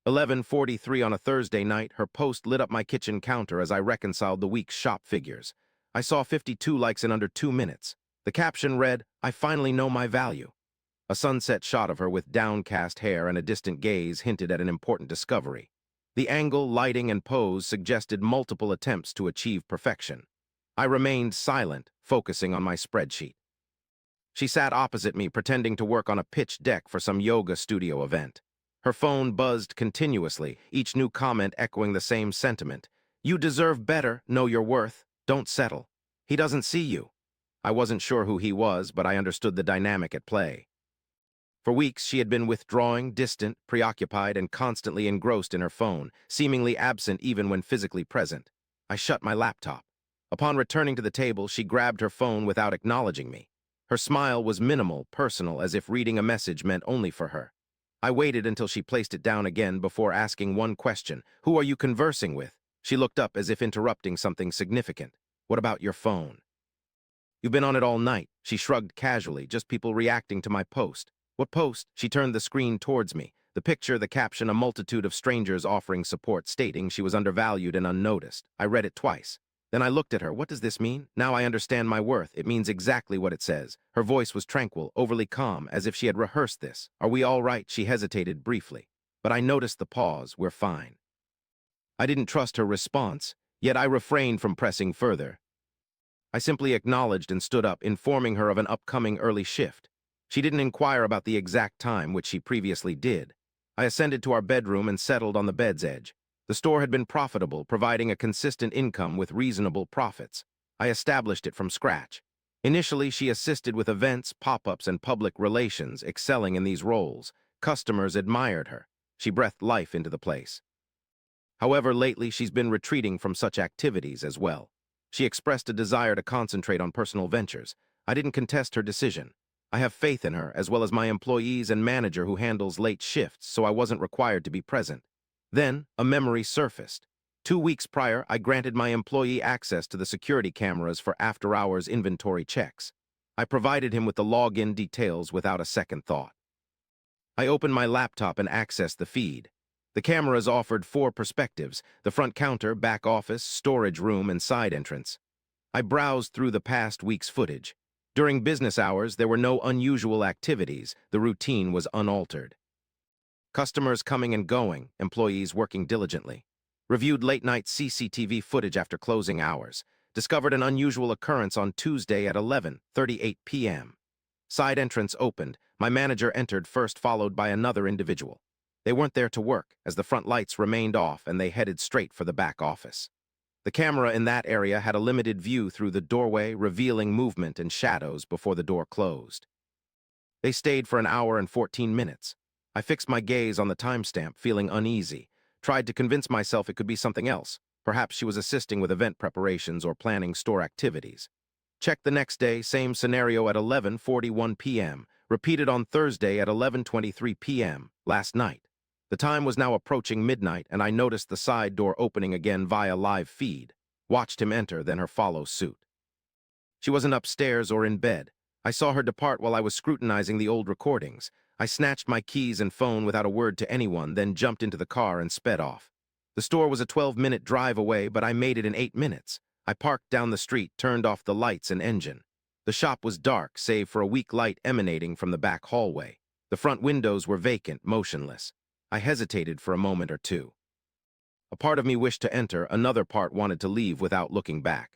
11:43 on a Thursday night, her post lit up my kitchen counter as I reconciled the week's shop figures. I saw 52 likes in under 2 minutes. The caption read, "I finally know my value." A sunset shot of her with downcast hair and a distant gaze hinted at an important discovery. The angle, lighting, and pose suggested multiple attempts to achieve perfection. I remained silent, focusing on my spreadsheet. She sat opposite me, pretending to work on a pitch deck for some yoga studio event. Her phone buzzed continuously, each new comment echoing the same sentiment. "You deserve better, know your worth, don't settle. He doesn't see you." I wasn't sure who he was, but I understood the dynamic at play. For weeks, she had been withdrawing, distant, preoccupied, and constantly engrossed in her phone, seemingly absent even when physically present. I shut my laptop. Upon returning to the table, she grabbed her phone without acknowledging me. Her smile was minimal, personal, as if reading a message meant only for her. I waited until she placed it down again before asking one question. "Who are you conversing with?" She looked up as if interrupting something significant. "What about your phone?" "You've been on it all night." She shrugged casually, "Just people reacting to my post." "What post?" She turned the screen towards me. The picture, the caption, a multitude of strangers offering support, stating she was undervalued and unnoticed. I read it twice. Then I looked at her. "What does this mean?" "Now I understand my worth. It means exactly what it says." Her voice was tranquil, overly calm, as if she had rehearsed this. "Are we all right?" She hesitated briefly. But I noticed the pause. "We're fine." I didn't trust her response, yet I refrained from pressing further. I simply acknowledged and stood up, informing her of an upcoming early shift. She didn't inquire about the exact time, which she previously did. I ascended to our bedroom and settled on the bed's edge. The store had been profitable, providing a consistent income with reasonable profits. I established it from scratch. Initially, she assisted with events, pop-ups, and public relations, excelling in these roles. Customers admired her. She breathed life into the place. However, lately she's been retreating from such activities as well. She expressed a desire to concentrate on personal ventures. I didn't contest her decision. I have faith in her, as well as my employees and manager who handles late shifts, so I wasn't required to be present. Then, a memory surfaced. 2 weeks prior, I granted my employee access to the security cameras for after-hours inventory checks. I provided him with the login details without a second thought. I opened my laptop and accessed the feed. The cameras offered 4 perspectives: the front counter, back office, storage room, and side entrance. I browsed through the past week's footage. During business hours, there were no unusual activities. The routine was unaltered. Customers coming and going, employees working diligently. Reviewed late-night CCTV footage after closing hours. Discovered an unusual occurrence on Tuesday at 11:38 p.m. Side entrance opened. My manager entered first, followed by another individual. They weren't there to work, as the front lights remained off, and they headed straight for the back office. The camera in that area had a limited view through the doorway, revealing movement and shadows before the door closed. They stayed for an hour and 14 minutes. I fixed my gaze on the timestamp, feeling uneasy. Tried to convince myself it could be something else. Perhaps she was assisting with event preparations or planning store activities. Checked the next day, same scenario at 11:41 p.m. Repeated on Thursday at 11:23 p.m. last night. The time was now approaching midnight, and I noticed the side door opening again via live feed. Watched him enter, then her follow suit. She wasn't upstairs or in bed. I saw her depart while I was scrutinizing the old recordings. I snatched my keys and phone without a word to anyone, then jumped into the car and sped off. The store was a 12-minute drive away, but I made it in 8 minutes. I parked down the street, turned off the lights and engine. The shop was dark, save for a weak light emanating from the back hallway. The front windows were vacant, motionless. I hesitated for a moment or two. A part of me wished to enter, another part wanted to leave without looking back.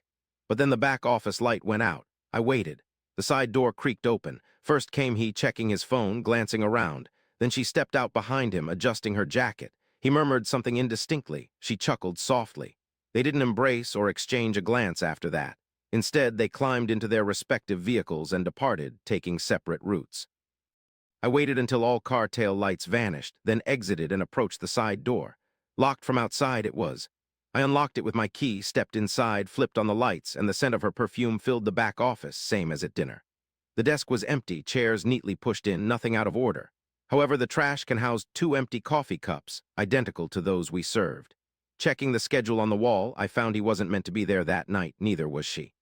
But then the back office light went out. I waited. The side door creaked open. First came he, checking his phone, glancing around. Then she stepped out behind him, adjusting her jacket. He murmured something indistinctly. She chuckled softly. They didn't embrace or exchange a glance after that. Instead, they climbed into their respective vehicles and departed, taking separate routes. I waited until all car tail lights vanished, then exited and approached the side door. Locked from outside it was. I unlocked it with my key, stepped inside, flipped on the lights, and the scent of her perfume filled the back office, same as at dinner. The desk was empty, chairs neatly pushed in, nothing out of order. However, the trash can house 2 empty coffee cups, identical to those we served. Checking the schedule on the wall, I found he wasn't meant to be there that night, neither was she.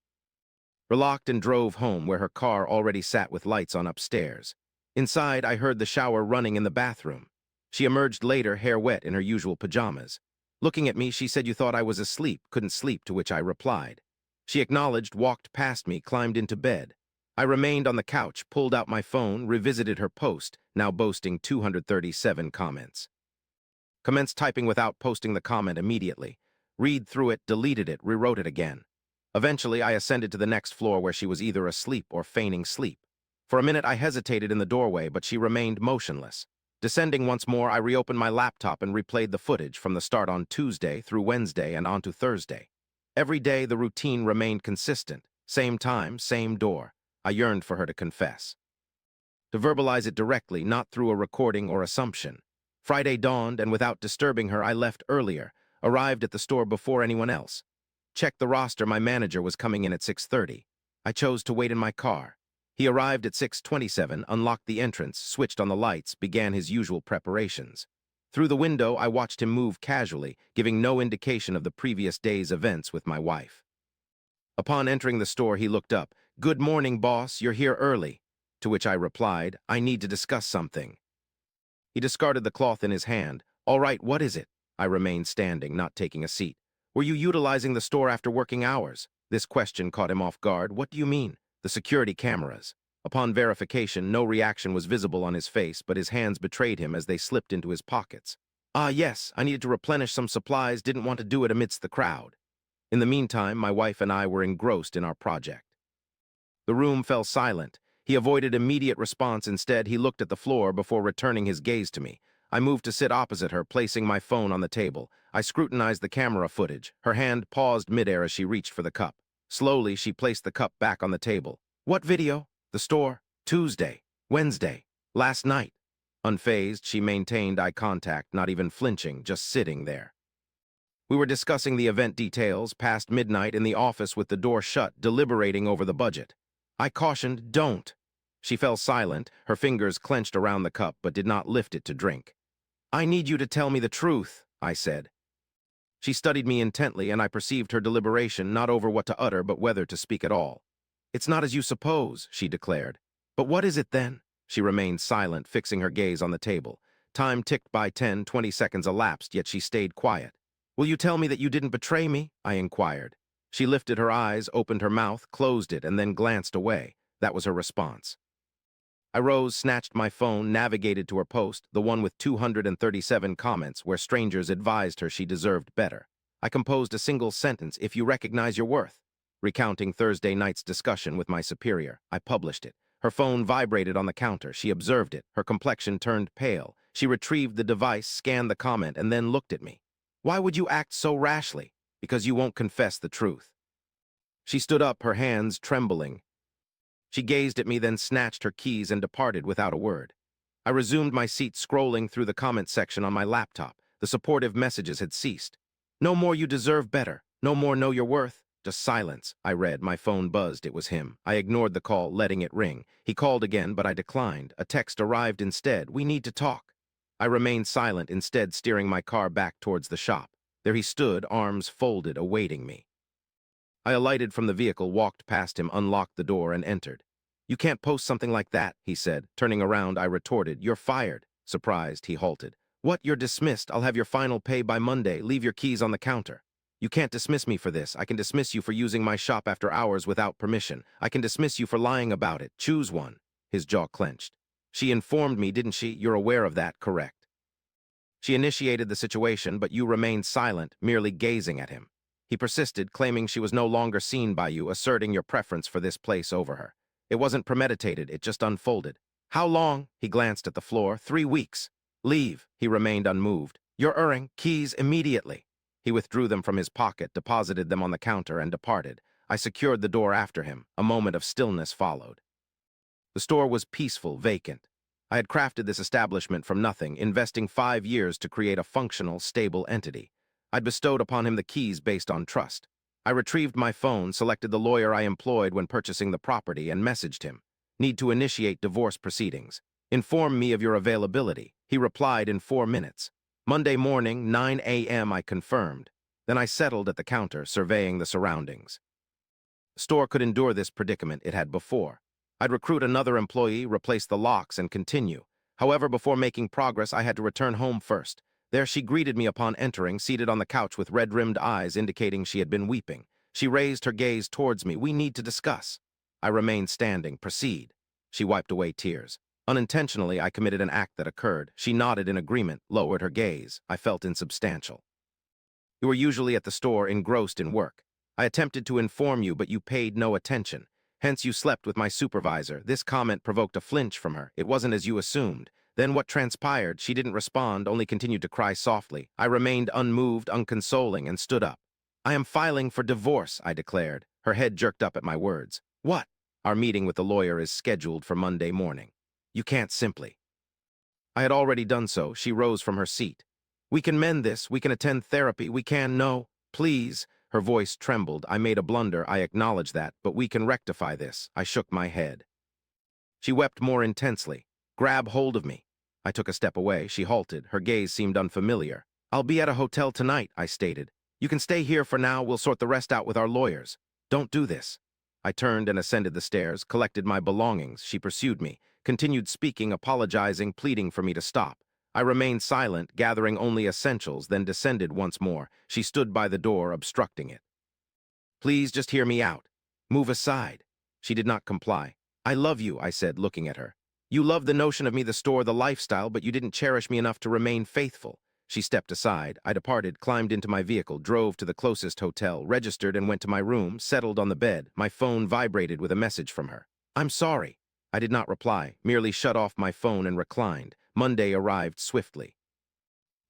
Relocked and drove home, where her car already sat with lights on upstairs. Inside, I heard the shower running in the bathroom. She emerged later, hair wet in her usual pajamas. Looking at me, she said, "You thought I was asleep, couldn't sleep," to which I replied. She acknowledged, walked past me, climbed into bed. I remained on the couch, pulled out my phone, revisited her post, now boasting 237 comments. Commenced typing without posting the comment immediately. Read through it, deleted it, rewrote it again. Eventually, I ascended to the next floor where she was either asleep or feigning sleep. For a minute, I hesitated in the doorway, but she remained motionless. Descending once more, I reopened my laptop and replayed the footage from the start on Tuesday through Wednesday and onto Thursday. Every day, the routine remained consistent. Same time, same door. I yearned for her to confess. To verbalize it directly, not through a recording or assumption. Friday dawned, and without disturbing her, I left earlier, arrived at the store before anyone else. Checked the roster, my manager was coming in at 6:30. I chose to wait in my car. He arrived at 6:27, unlocked the entrance, switched on the lights, began his usual preparations. Through the window, I watched him move casually, giving no indication of the previous day's events with my wife. Upon entering the store, he looked up. "Good morning, boss, you're here early." To which I replied, "I need to discuss something." He discarded the cloth in his hand. "All right, what is it?" I remained standing, not taking a seat. "Were you utilizing the store after working hours?" This question caught him off guard. "What do you mean?" "The security cameras." Upon verification, no reaction was visible on his face, but his hands betrayed him as they slipped into his pockets. "Ah, yes, I needed to replenish some supplies, didn't want to do it amidst the crowd." In the meantime, my wife and I were engrossed in our project. The room fell silent. He avoided immediate response. Instead, he looked at the floor before returning his gaze to me. I moved to sit opposite her, placing my phone on the table. I scrutinized the camera footage. Her hand paused midair as she reached for the cup. Slowly, she placed the cup back on the table. "What video?" "The store. Tuesday. Wednesday. Last night." Unfazed, she maintained eye contact, not even flinching, just sitting there. We were discussing the event details, past midnight, in the office with the door shut, deliberating over the budget. I cautioned, "Don't." She fell silent, her fingers clenched around the cup, but did not lift it to drink. "I need you to tell me the truth," I said. She studied me intently, and I perceived her deliberation, not over what to utter, but whether to speak at all. "It's not as you suppose," she declared. "But what is it then?" She remained silent, fixing her gaze on the table. Time ticked by. 20 seconds elapsed, yet she stayed quiet. "Will you tell me that you didn't betray me?" I inquired. She lifted her eyes, opened her mouth, closed it, and then glanced away. That was her response. I rose, snatched my phone, navigated to her post, the one with 237 comments, where strangers advised her she deserved better. I composed a single sentence: "If you recognize your worth." Recounting Thursday night's discussion with my superior, I published it. Her phone vibrated on the counter. She observed it. Her complexion turned pale. She retrieved the device, scanned the comment, and then looked at me. "Why would you act so rashly?" "Because you won't confess the truth." She stood up, her hands trembling. She gazed at me, then snatched her keys and departed without a word. I resumed my seat, scrolling through the comment section on my laptop. The supportive messages had ceased. "No more you deserve better. No more know your worth." Just silence. I read. My phone buzzed. It was him. I ignored the call, letting it ring. He called again, but I declined. A text arrived instead. "We need to talk." I remained silent, instead steering my car back towards the shop. There he stood, arms folded, awaiting me. I alighted from the vehicle, walked past him, unlocked the door, and entered. "You can't post something like that," he said. Turning around, I retorted, "You're fired." Surprised, he halted. "What? You're dismissed. I'll have your final pay by Monday. Leave your keys on the counter." "You can't dismiss me for this. I can dismiss you for using my shop after hours without permission. I can dismiss you for lying about it. Choose one." His jaw clenched. "She informed me, didn't she? You're aware of that, correct?" "She initiated the situation, but you remained silent, merely gazing at him." He persisted, claiming she was no longer seen by you, asserting your preference for this place over her. "It wasn't premeditated, it just unfolded." "How long?" He glanced at the floor. 3 weeks. "Leave." He remained unmoved. "You're erring. Keys immediately." He withdrew them from his pocket, deposited them on the counter, and departed. I secured the door after him. A moment of stillness followed. The store was peaceful, vacant. I had crafted this establishment from nothing, investing 5 years to create a functional, stable entity. I'd bestowed upon him the keys based on trust. I retrieved my phone, selected the lawyer I employed when purchasing the property, and messaged him. "Need to initiate divorce proceedings. Inform me of your availability." He replied in 4 minutes. Monday morning, 9 a.m., I confirmed. Then I settled at the counter, surveying the surroundings. The store could endure this predicament. It had before. I'd recruit another employee, replace the locks, and continue. However, before making progress, I had to return home first. There she greeted me upon entering, seated on the couch with red-rimmed eyes indicating she had been weeping. She raised her gaze towards me. "We need to discuss." I remained standing. "Proceed." She wiped away tears. Unintentionally, I committed an act that occurred. She nodded in agreement, lowered her gaze. I felt insubstantial. "You were usually at the store, engrossed in work. I attempted to inform you, but you paid no attention. Hence you slept with my supervisor." This comment provoked a flinch from her. "It wasn't as you assumed." Then what transpired? She didn't respond, only continued to cry softly. I remained unmoved, unconsoling, and stood up. "I am filing for divorce," I declared. Her head jerked up at my words. "What?" "Our meeting with the lawyer is scheduled for Monday morning." "You can't simply." I had already done so. She rose from her seat. "We can mend this. We can attend therapy. We can—" "No, please." Her voice trembled. "I made a blunder. I acknowledge that. But we can rectify this." I shook my head. She wept more intensely. "Grab hold of me." I took a step away. She halted. Her gaze seemed unfamiliar. "I'll be at a hotel tonight," I stated. "You can stay here for now. We'll sort the rest out with our lawyers." "Don't do this." I turned and ascended the stairs, collected my belongings. She pursued me, continued speaking, apologizing, pleading for me to stop. I remained silent, gathering only essentials, then descended once more. She stood by the door, obstructing it. "Please just hear me out. Move aside." She did not comply. "I love you," I said, looking at her. "You loved the notion of me, the store, the lifestyle, but you didn't cherish me enough to remain faithful." She stepped aside. I departed, climbed into my vehicle, drove to the closest hotel, registered, and went to my room, settled on the bed. My phone vibrated with a message from her. "I'm sorry." I did not reply, merely shut off my phone and reclined. Monday arrived swiftly.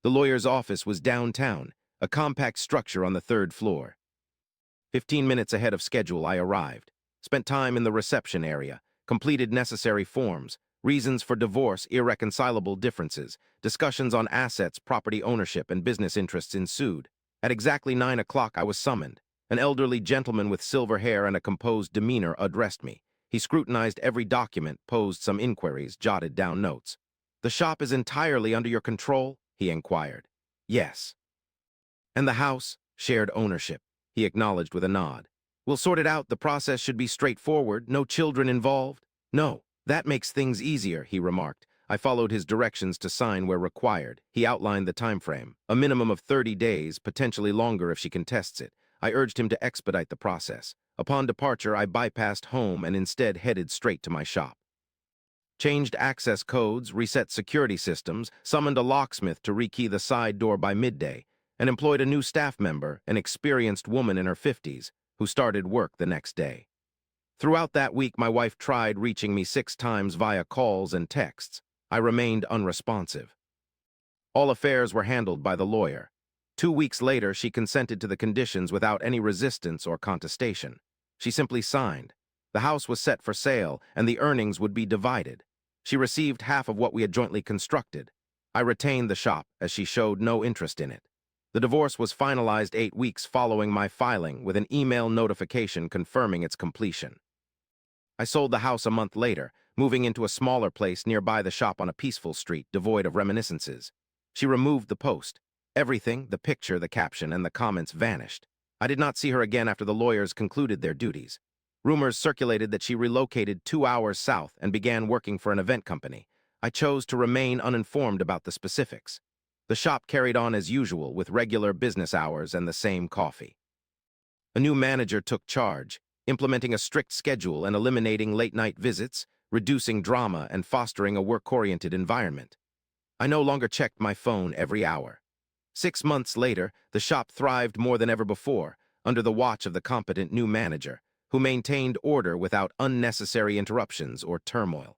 The lawyer's office was downtown, a compact structure on the 3rd floor. 15 minutes ahead of schedule, I arrived. Spent time in the reception area, completed necessary forms, reasons for divorce, irreconcilable differences, discussions on assets, property ownership, and business interests ensued. At exactly 9 o'clock, I was summoned. An elderly gentleman with silver hair and a composed demeanor addressed me. He scrutinized every document, posed some inquiries, jotted down notes. "The shop is entirely under your control?" he inquired. "Yes." "And the house?" "Shared ownership." He acknowledged with a nod. "We'll sort it out. The process should be straightforward. No children involved?" "No. That makes things easier," he remarked. I followed his directions to sign where required. He outlined the time frame, a minimum of 30 days, potentially longer if she contests it. I urged him to expedite the process. Upon departure, I bypassed home and instead headed straight to my shop. Changed access codes, reset security systems, summoned a locksmith to rekey the side door by midday, and employed a new staff member, an experienced woman in her 50s, who started work the next day. Throughout that week, my wife tried reaching me 6 times via calls and texts. I remained unresponsive. All affairs were handled by the lawyer. 2 weeks later, she consented to the conditions without any resistance or contestation. She simply signed. The house was set for sale, and the earnings would be divided. She received half of what we had jointly constructed. I retained the shop, as she showed no interest in it. The divorce was finalized 8 weeks following my filing, with an email notification confirming its completion. I sold the house a month later, moving into a smaller place nearby the shop on a peaceful street, devoid of reminiscences. She removed the post. Everything, the picture, the caption, and the comments vanished. I did not see her again after the lawyers concluded their duties. Rumors circulated that she relocated 2 hours south and began working for an event company. I chose to remain uninformed about the specifics. The shop carried on as usual, with regular business hours and the same coffee. A new manager took charge, implementing a strict schedule and eliminating late-night visits, reducing drama and fostering a work-oriented environment. I no longer checked my phone every hour. 6 months later, the shop thrived more than ever before, under the watch of the competent new manager, who maintained order without unnecessary interruptions or turmoil.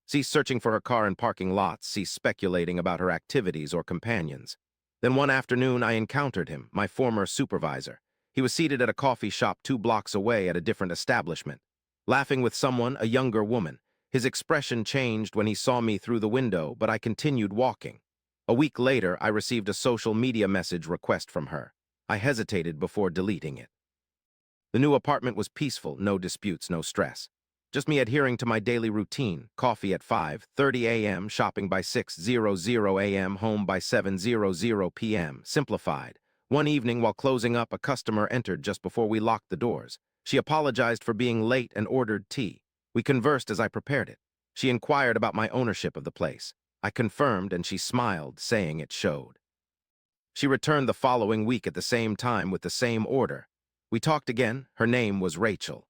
Ceased searching for her car in parking lots, ceased speculating about her activities or companions. Then one afternoon I encountered him, my former supervisor. He was seated at a coffee shop 2 blocks away at a different establishment, laughing with someone, a younger woman. His expression changed when he saw me through the window, but I continued walking. A week later, I received a social media message request from her. I hesitated before deleting it. The new apartment was peaceful, no disputes, no stress. Just me adhering to my daily routine, coffee at 5:30 a.m., shopping by 6:00 a.m., home by 7:00 p.m., simplified. One evening, while closing up, a customer entered just before we locked the doors. She apologized for being late and ordered tea. We conversed as I prepared it. She inquired about my ownership of the place. I confirmed and she smiled, saying it showed. She returned the following week at the same time with the same order. We talked again. Her name was Rachel.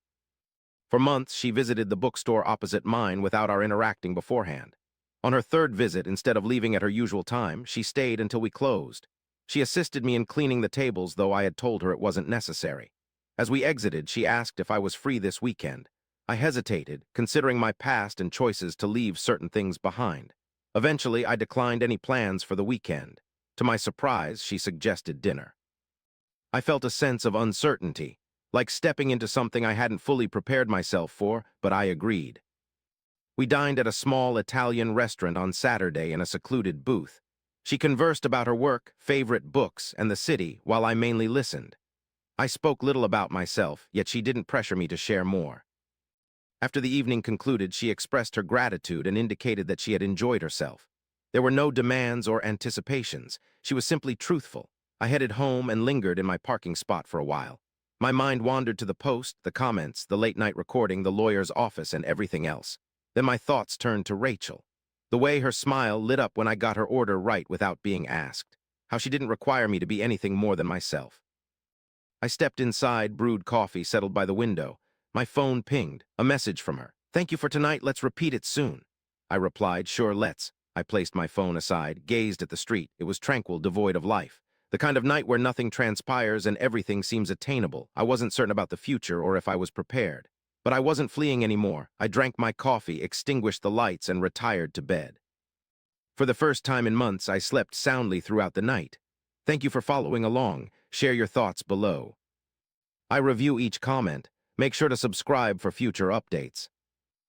For months, she visited the bookstore opposite mine without our interacting beforehand. On her third visit, instead of leaving at her usual time, she stayed until we closed. She assisted me in cleaning the tables, though I had told her it wasn't necessary. As we exited, she asked if I was free this weekend. I hesitated, considering my past and choices to leave certain things behind. Eventually, I declined any plans for the weekend. To my surprise, she suggested dinner. I felt a sense of uncertainty, like stepping into something I hadn't fully prepared myself for, but I agreed. We dined at a small Italian restaurant on Saturday in a secluded booth. She conversed about her work, favorite books, and the city while I mainly listened. I spoke little about myself, yet she didn't pressure me to share more. After the evening concluded, she expressed her gratitude and indicated that she had enjoyed herself. There were no demands or anticipations. She was simply truthful. I headed home and lingered in my parking spot for a while. My mind wandered to the post, the comments, the late-night recording, the lawyer's office, and everything else. Then my thoughts turned to Rachel. The way her smile lit up when I got her order right without being asked. How she didn't require me to be anything more than myself. I stepped inside, brewed coffee, settled by the window. My phone pinged, a message from her. "Thank you for tonight, let's repeat it soon." I replied, "Sure, let's." I placed my phone aside, gazed at the street. It was tranquil, devoid of life. The kind of night where nothing transpires and everything seems attainable. I wasn't certain about the future or if I was prepared. But I wasn't fleeing anymore. I drank my coffee, extinguished the lights, and retired to bed. For the first time in months, I slept soundly throughout the night. Thank you for following along. Share your thoughts below. I review each comment. Make sure to subscribe for future updates.